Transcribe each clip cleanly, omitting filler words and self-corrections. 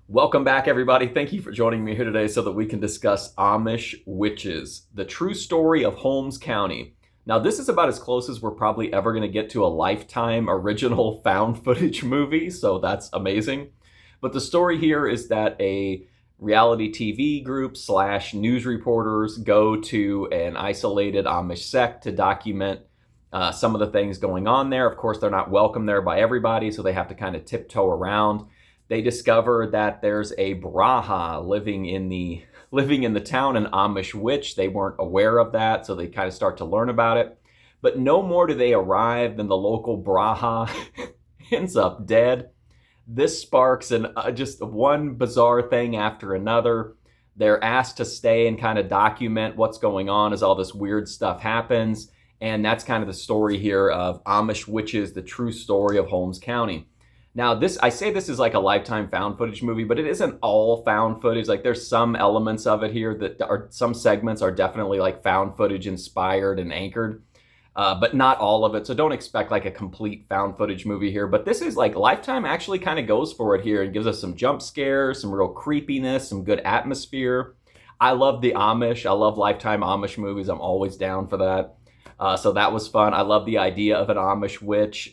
Welcome back, everybody. Thank you for joining me here today so that we can discuss Amish Witches, the true story of Holmes County. Now, this is about as close as we're probably ever going to get to a Lifetime original found footage movie, so that's amazing. But the story here is that a reality TV group slash news reporters go to an isolated Amish sect to document some of the things going on there. Of course, they're not welcome there by everybody, so they have to kind of tiptoe around. They discover that there's a Braha living in the town, an Amish witch. They weren't aware of that, so they kind of start to learn about it. But no more do they arrive than the local Braha ends up dead. This sparks just one bizarre thing after another. They're asked to stay and kind of document what's going on as all this weird stuff happens. And that's kind of the story here of Amish Witches, the true story of Holmes County. Now, I say this is like a Lifetime found footage movie, but it isn't all found footage. Like, there's some elements of it here some segments are definitely like found footage inspired and anchored, but not all of it. So don't expect like a complete found footage movie here. But this is like Lifetime actually kind of goes for it here and gives us some jump scares, some real creepiness, some good atmosphere. I love the Amish. I love Lifetime Amish movies. I'm always down for that. So that was fun. I love the idea of an Amish witch.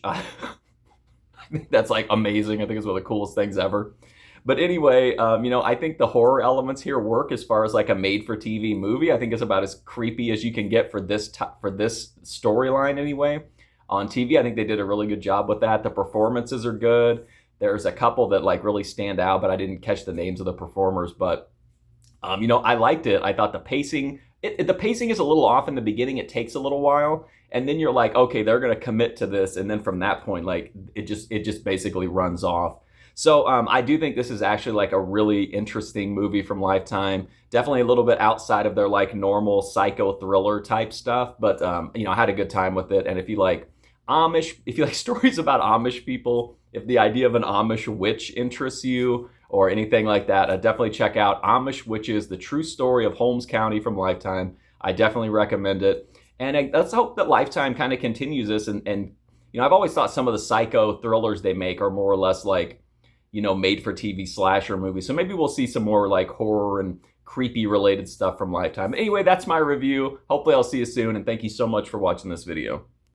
That's like amazing. I think it's one of the coolest things ever. But anyway, I think the horror elements here work as far as like a made-for-TV movie. I think it's about as creepy as you can get for this storyline anyway. On TV, I think they did a really good job with that. The performances are good. There's a couple that like really stand out, but I didn't catch the names of the performers. But I liked it. I thought the pacing is a little off in the beginning. It takes a little while, and then you're like, okay, they're going to commit to this, and then from that point, like it just basically runs off. So I do think this is actually like a really interesting movie from Lifetime. Definitely a little bit outside of their like normal psycho thriller type stuff, but I had a good time with it. And if you like stories about Amish people, if the idea of an Amish witch interests you or anything like that, definitely check out Amish Witches, the true story of Holmes County from Lifetime. I definitely recommend it. And let's hope that Lifetime kind of continues this. And I've always thought some of the psycho thrillers they make are more or less like, made for TV slasher movies. So maybe we'll see some more like horror and creepy related stuff from Lifetime. Anyway, that's my review. Hopefully I'll see you soon. And thank you so much for watching this video.